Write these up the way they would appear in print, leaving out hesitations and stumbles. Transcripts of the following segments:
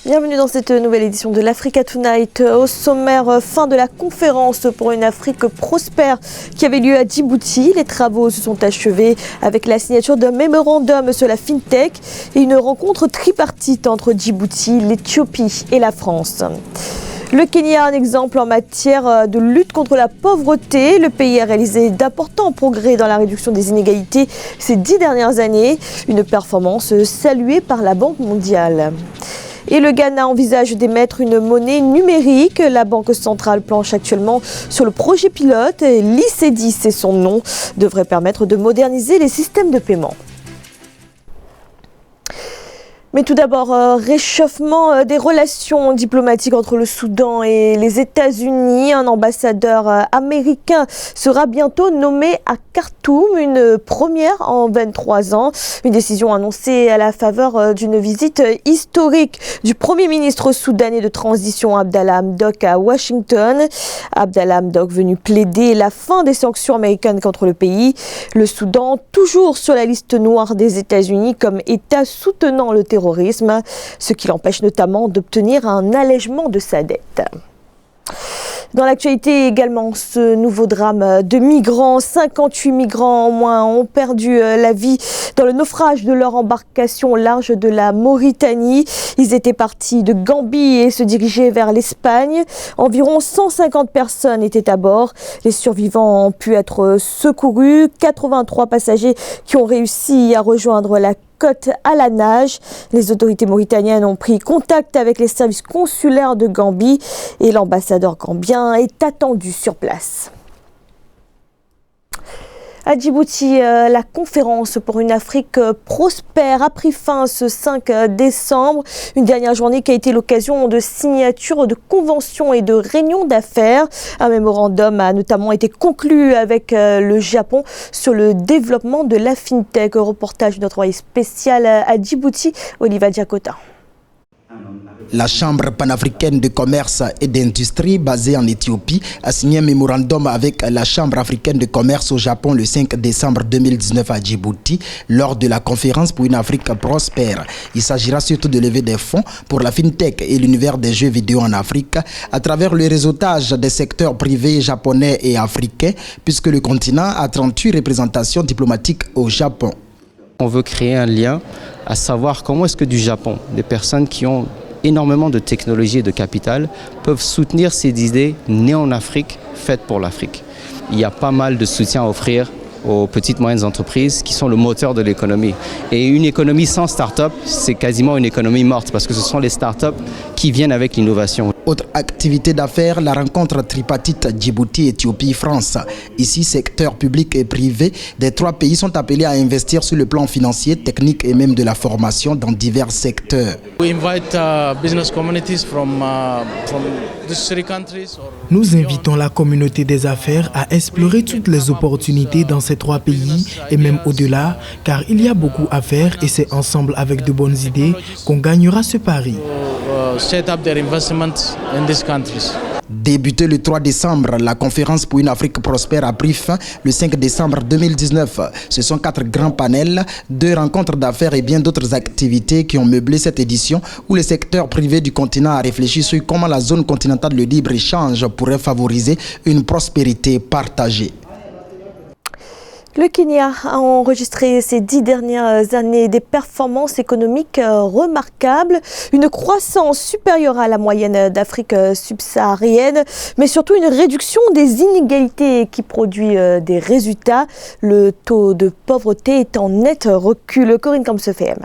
Bienvenue dans cette nouvelle édition de l'Africa Tonight. Au sommaire, fin de la conférence pour une Afrique prospère qui avait lieu à Djibouti. Les travaux se sont achevés avec la signature d'un mémorandum sur la FinTech et une rencontre tripartite entre Djibouti, l'Éthiopie et la France. Le Kenya, un exemple en matière de lutte contre la pauvreté. Le pays a réalisé d'importants progrès dans la réduction des inégalités ces 10 dernières années. Une performance saluée par la Banque mondiale. Et le Ghana envisage d'émettre une monnaie numérique. La Banque centrale planche actuellement sur le projet pilote. L'ICEDI, c'est son nom, devrait permettre de moderniser les systèmes de paiement. Mais tout d'abord, réchauffement des relations diplomatiques entre le Soudan et les États-Unis. Un ambassadeur américain sera bientôt nommé à Khartoum, une première en 23 ans. Une décision annoncée à la faveur d'une visite historique du Premier ministre soudanais de transition Abdallah Hamdok à Washington. Abdallah Hamdok venu plaider la fin des sanctions américaines contre le pays. Le Soudan, toujours sur la liste noire des États-Unis comme État soutenant le terrorisme, ce qui l'empêche notamment d'obtenir un allègement de sa dette. Dans l'actualité également, ce nouveau drame de migrants. 58 migrants en moins ont perdu la vie dans le naufrage de leur embarcation au large de la Mauritanie. Ils étaient partis de Gambie et se dirigeaient vers l'Espagne. Environ 150 personnes étaient à bord. Les survivants ont pu être secourus. 83 passagers qui ont réussi à rejoindre la côte à la nage. Les autorités mauritaniennes ont pris contact avec les services consulaires de Gambie et l'ambassadeur gambien est attendu sur place. À Djibouti, la conférence pour une Afrique prospère a pris fin ce 5 décembre. Une dernière journée qui a été l'occasion de signature de conventions et de réunions d'affaires. Un mémorandum a notamment été conclu avec le Japon sur le développement de la FinTech. Reportage de notre envoyé spécial à Djibouti, Oliva Diakota. La Chambre panafricaine de commerce et d'industrie basée en Éthiopie a signé un mémorandum avec la Chambre africaine de commerce au Japon le 5 décembre 2019 à Djibouti lors de la conférence pour une Afrique prospère. Il s'agira surtout de lever des fonds pour la FinTech et l'univers des jeux vidéo en Afrique à travers le réseautage des secteurs privés japonais et africains puisque le continent a 38 représentations diplomatiques au Japon. On veut créer un lien à savoir comment est-ce que du Japon, des personnes qui ont énormément de technologie et de capital peuvent soutenir ces idées nées en Afrique, faites pour l'Afrique. Il y a pas mal de soutien à offrir aux petites et moyennes entreprises qui sont le moteur de l'économie. Et une économie sans start-up, c'est quasiment une économie morte parce que ce sont les start-up qui viennent avec l'innovation. Autre activité d'affaires, la rencontre tripartite Djibouti, Éthiopie, France. Ici, secteur public et privé des 3 pays sont appelés à investir sur le plan financier, technique et même de la formation dans divers secteurs. Nous invitons la communauté des affaires à explorer toutes les opportunités dans ces 3 pays et même au-delà, car il y a beaucoup à faire et c'est ensemble avec de bonnes idées qu'on gagnera ce pari. Débutée le 3 décembre, la conférence pour une Afrique prospère a pris fin le 5 décembre 2019. Ce sont 4 grands panels, 2 rencontres d'affaires et bien d'autres activités qui ont meublé cette édition où le secteur privé du continent a réfléchi sur comment la zone continentale de libre-échange pourrait favoriser une prospérité partagée. Le Kenya a enregistré ces 10 dernières années des performances économiques remarquables, une croissance supérieure à la moyenne d'Afrique subsaharienne, mais surtout une réduction des inégalités qui produit des résultats. Le taux de pauvreté est en net recul. Corinne Kamsefem.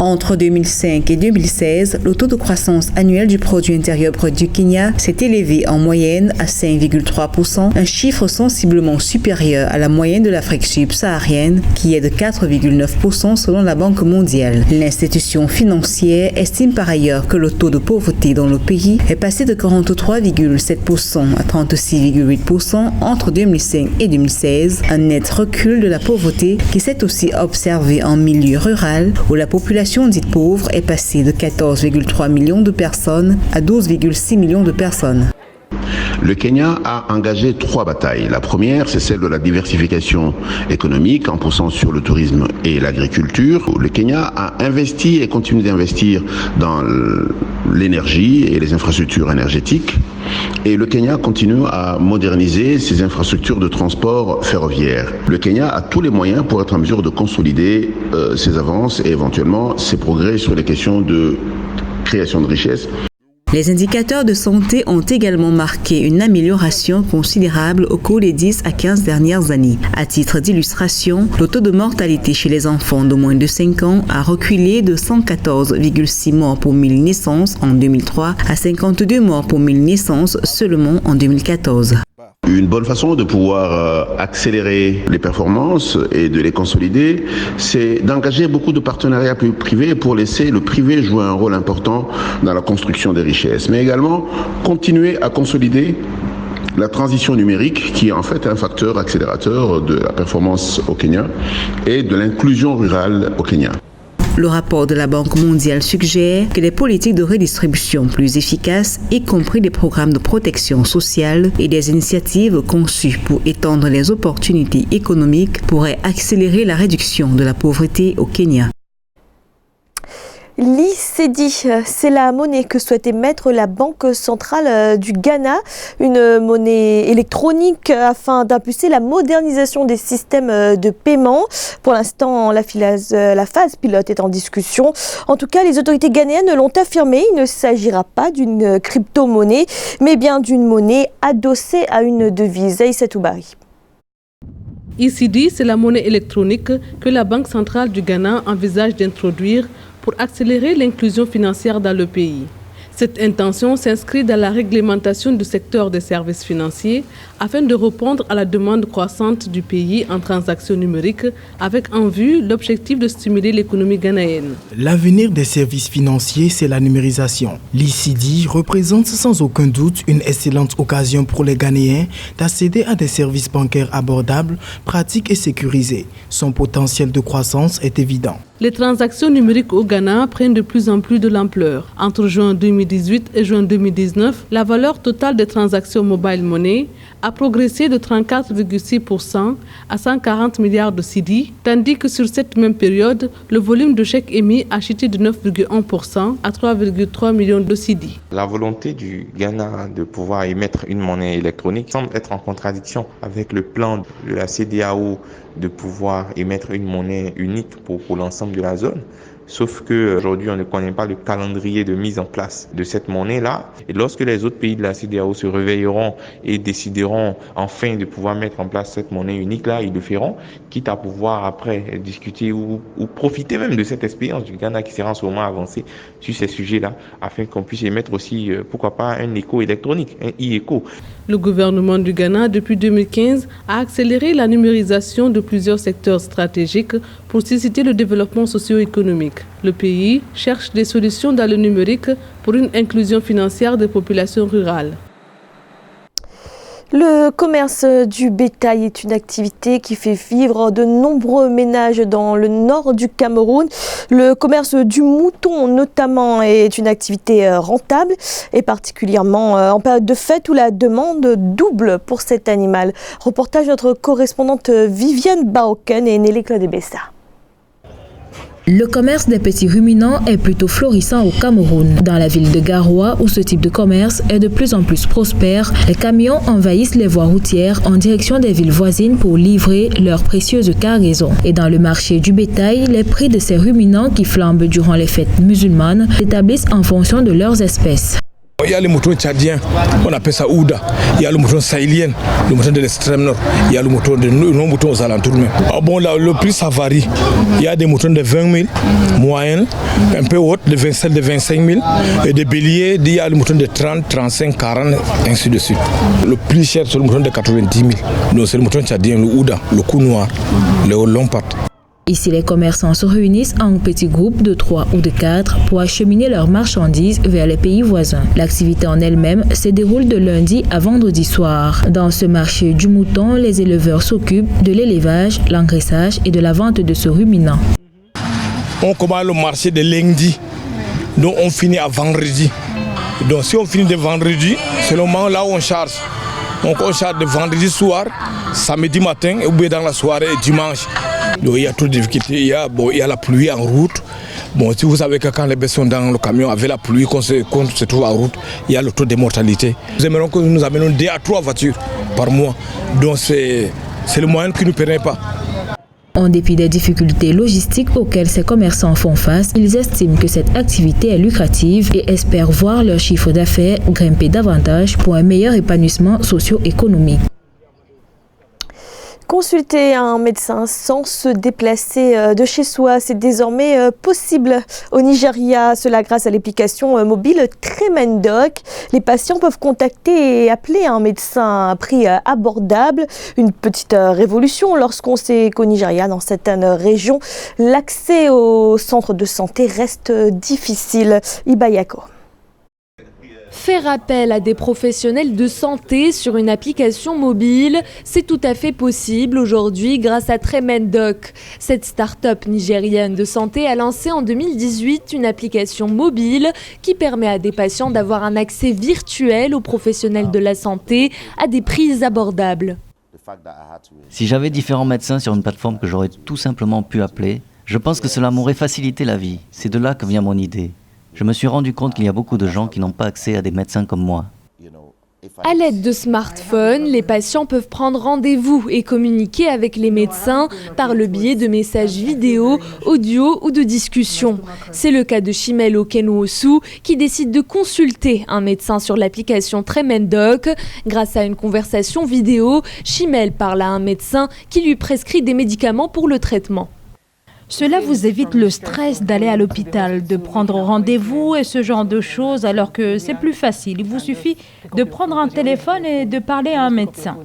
Entre 2005 et 2016, le taux de croissance annuel du produit intérieur brut du Kenya s'est élevé en moyenne à 5,3%, un chiffre sensiblement supérieur à la moyenne de l'Afrique subsaharienne qui est de 4,9% selon la Banque mondiale. L'institution financière estime par ailleurs que le taux de pauvreté dans le pays est passé de 43,7% à 36,8% entre 2005 et 2016, un net recul de la pauvreté qui s'est aussi observé en milieu rural où la population dite pauvre est passée de 14,3 millions de personnes à 12,6 millions de personnes. Le Kenya a engagé 3 batailles. La première, c'est celle de la diversification économique en poussant sur le tourisme et l'agriculture. Le Kenya a investi et continue d'investir dans l'énergie et les infrastructures énergétiques. Et le Kenya continue à moderniser ses infrastructures de transport ferroviaire. Le Kenya a tous les moyens pour être en mesure de consolider ses avances et éventuellement ses progrès sur les questions de création de richesses. Les indicateurs de santé ont également marqué une amélioration considérable au cours des 10 à 15 dernières années. À titre d'illustration, le taux de mortalité chez les enfants de moins de 5 ans a reculé de 114,6 morts pour 1000 naissances en 2003 à 52 morts pour 1000 naissances seulement en 2014. Une bonne façon de pouvoir accélérer les performances et de les consolider, c'est d'engager beaucoup de partenariats privés pour laisser le privé jouer un rôle important dans la construction des richesses, mais également continuer à consolider la transition numérique qui est en fait un facteur accélérateur de la performance au Kenya et de l'inclusion rurale au Kenya. Le rapport de la Banque mondiale suggère que les politiques de redistribution plus efficaces, y compris des programmes de protection sociale et des initiatives conçues pour étendre les opportunités économiques, pourraient accélérer la réduction de la pauvreté au Kenya. L'ICD, c'est la monnaie que souhaite émettre la Banque centrale du Ghana, une monnaie électronique afin d'impulser la modernisation des systèmes de paiement. Pour l'instant, la phase pilote est en discussion. En tout cas, les autorités ghanéennes l'ont affirmé, il ne s'agira pas d'une crypto-monnaie, mais bien d'une monnaie adossée à une devise. Aïssa Toubari. ICD, c'est la monnaie électronique que la Banque centrale du Ghana envisage d'introduire pour accélérer l'inclusion financière dans le pays. Cette intention s'inscrit dans la réglementation du secteur des services financiers afin de répondre à la demande croissante du pays en transactions numériques avec en vue l'objectif de stimuler l'économie ghanéenne. L'avenir des services financiers, c'est la numérisation. L'ICD représente sans aucun doute une excellente occasion pour les Ghanéens d'accéder à des services bancaires abordables, pratiques et sécurisés. Son potentiel de croissance est évident. Les transactions numériques au Ghana prennent de plus en plus de l'ampleur. Entre juin 2018 et juin 2019, la valeur totale des transactions mobile money a progressé de 34,6% à 140 milliards de cedi, tandis que sur cette même période, le volume de chèques émis a chuté de 9,1% à 3,3 millions de cedi. La volonté du Ghana de pouvoir émettre une monnaie électronique semble être en contradiction avec le plan de la CEDEAO de pouvoir émettre une monnaie unique pour l'ensemble de la zone. Sauf qu'aujourd'hui, on ne connaît pas le calendrier de mise en place de cette monnaie-là. Et lorsque les autres pays de la CEDEAO se réveilleront et décideront enfin de pouvoir mettre en place cette monnaie unique-là, ils le feront, quitte à pouvoir après discuter ou profiter même de cette expérience du Ghana qui sera en ce moment avancé sur ces sujets-là, afin qu'on puisse émettre aussi, pourquoi pas, un écho électronique, un e-écho. Le gouvernement du Ghana, depuis 2015, a accéléré la numérisation de plusieurs secteurs stratégiques pour susciter le développement socio-économique. Le pays cherche des solutions dans le numérique pour une inclusion financière des populations rurales. Le commerce du bétail est une activité qui fait vivre de nombreux ménages dans le nord du Cameroun. Le commerce du mouton notamment est une activité rentable et particulièrement en période de fête où la demande double pour cet animal. Reportage de notre correspondante Viviane Baoken et Nelly Claudebessa. Le commerce des petits ruminants est plutôt florissant au Cameroun. Dans la ville de Garoua, où ce type de commerce est de plus en plus prospère, les camions envahissent les voies routières en direction des villes voisines pour livrer leurs précieuses cargaisons. Et dans le marché du bétail, les prix de ces ruminants qui flambent durant les fêtes musulmanes s'établissent en fonction de leurs espèces. Il y a le mouton tchadien, on appelle ça Ouda. Il y a le mouton sahélien, le mouton de l'extrême nord. Il y a le mouton de nos moutons aux alentours même. Bon, là, le prix ça varie. Il y a des moutons de 20 000, moyennes, un peu hautes, de 27 000, de 25 000. Et des béliers, il y a le mouton de 30, 35, 40, ainsi de suite. Le plus cher, c'est le mouton de 90 000. Donc c'est le mouton tchadien, le Ouda, le cou noir, le long patte. Ici, les commerçants se réunissent en petits groupes de 3 ou de 4 pour acheminer leurs marchandises vers les pays voisins. L'activité en elle-même se déroule de lundi à vendredi soir. Dans ce marché du mouton, les éleveurs s'occupent de l'élevage, l'engraissage et de la vente de ce ruminant. On commence le marché de lundi, donc on finit à vendredi. Donc si on finit de vendredi, c'est le moment là où on charge. Donc on charge de vendredi soir, samedi matin, ou bien dans la soirée et dimanche. Donc il y a toutes les difficultés, il y a la pluie en route. Bon, si vous savez que quand les bêtes sont dans le camion avec la pluie, qu'on se trouve en route, il y a le taux de mortalité. Nous aimerions que nous amenions 2 à 3 voitures par mois. Donc c'est le moyen qui ne nous permet pas. En dépit des difficultés logistiques auxquelles ces commerçants font face, ils estiment que cette activité est lucrative et espèrent voir leur chiffre d'affaires grimper davantage pour un meilleur épanouissement socio-économique. Consulter un médecin sans se déplacer de chez soi, c'est désormais possible au Nigeria, cela grâce à l'application mobile Tremendoc. Les patients peuvent contacter et appeler un médecin à un prix abordable. Une petite révolution lorsqu'on sait qu'au Nigeria, dans certaines régions, l'accès aux centres de santé reste difficile. Ibayako. Faire appel à des professionnels de santé sur une application mobile, c'est tout à fait possible aujourd'hui grâce à Tremendoc. Cette start-up nigérienne de santé a lancé en 2018 une application mobile qui permet à des patients d'avoir un accès virtuel aux professionnels de la santé à des prix abordables. Si j'avais différents médecins sur une plateforme que j'aurais tout simplement pu appeler, je pense que cela m'aurait facilité la vie. C'est de là que vient mon idée. Je me suis rendu compte qu'il y a beaucoup de gens qui n'ont pas accès à des médecins comme moi. À l'aide de smartphones, les patients peuvent prendre rendez-vous et communiquer avec les médecins par le biais de messages vidéo, audio ou de discussions. C'est le cas de Chimel Okenouosu qui décide de consulter un médecin sur l'application Tremendoc. Grâce à une conversation vidéo, Chimel parle à un médecin qui lui prescrit des médicaments pour le traitement. Cela vous évite le stress d'aller à l'hôpital, de prendre rendez-vous et ce genre de choses, alors que c'est plus facile. Il vous suffit de prendre un téléphone et de parler à un médecin.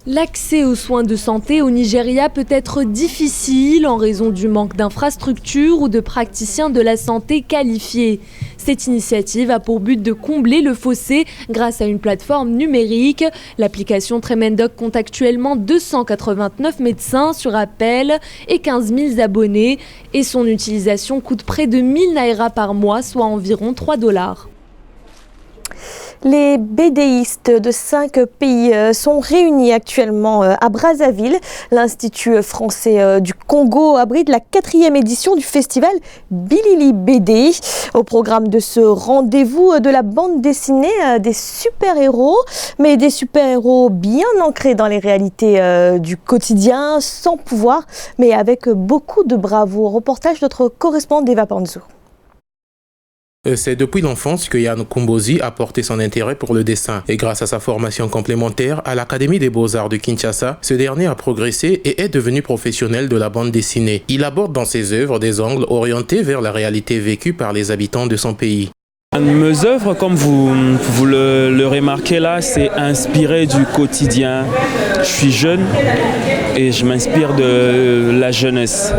L'accès aux soins de santé au Nigeria peut être difficile en raison du manque d'infrastructures ou de praticiens de la santé qualifiés. Cette initiative a pour but de combler le fossé grâce à une plateforme numérique. L'application Tremendoc compte actuellement 289 médecins sur appel et 15 000 abonnés. Et son utilisation coûte près de 1000 naira par mois, soit environ $3. Les bédéistes de 5 pays sont réunis actuellement à Brazzaville. L'Institut français du Congo abrite la 4e édition du festival Bilili BD. Au programme de ce rendez-vous de la bande dessinée des super-héros, mais des super-héros bien ancrés dans les réalités du quotidien, sans pouvoir, mais avec beaucoup de bravoure. Reportage de notre correspondant Eva Panzo. C'est depuis l'enfance que Yann Kombozi a porté son intérêt pour le dessin. Et grâce à sa formation complémentaire à l'Académie des Beaux-Arts de Kinshasa, ce dernier a progressé et est devenu professionnel de la bande dessinée. Il aborde dans ses œuvres des angles orientés vers la réalité vécue par les habitants de son pays. Mes œuvres, comme vous le remarquez là, c'est inspiré du quotidien. Je suis jeune et je m'inspire de la jeunesse.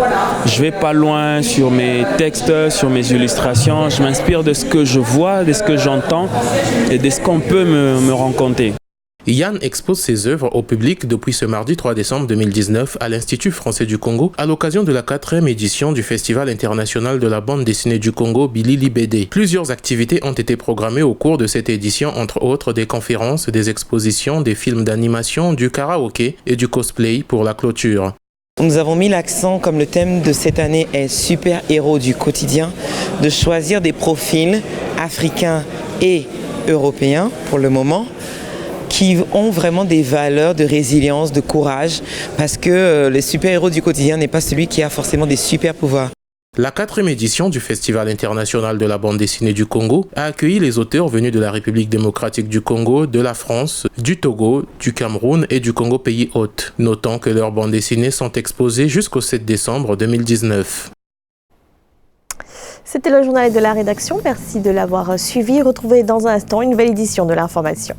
Je vais pas loin sur mes textes, sur mes illustrations. Je m'inspire de ce que je vois, de ce que j'entends et de ce qu'on peut me raconter. Yann expose ses œuvres au public depuis ce mardi 3 décembre 2019 à l'Institut français du Congo à l'occasion de la 4e édition du Festival international de la bande dessinée du Congo Bilili BD. Plusieurs activités ont été programmées au cours de cette édition, entre autres des conférences, des expositions, des films d'animation, du karaoké et du cosplay pour la clôture. Nous avons mis l'accent, comme le thème de cette année est super-héros du quotidien, de choisir des profils africains et européens pour le moment, qui ont vraiment des valeurs de résilience, de courage, parce que le super-héros du quotidien n'est pas celui qui a forcément des super-pouvoirs. La 4e édition du Festival international de la bande dessinée du Congo a accueilli les auteurs venus de la République démocratique du Congo, de la France, du Togo, du Cameroun et du Congo pays hôte. Notons que leurs bandes dessinées sont exposées jusqu'au 7 décembre 2019. C'était le journal de la rédaction. Merci de l'avoir suivi. Retrouvez dans un instant une nouvelle édition de l'information.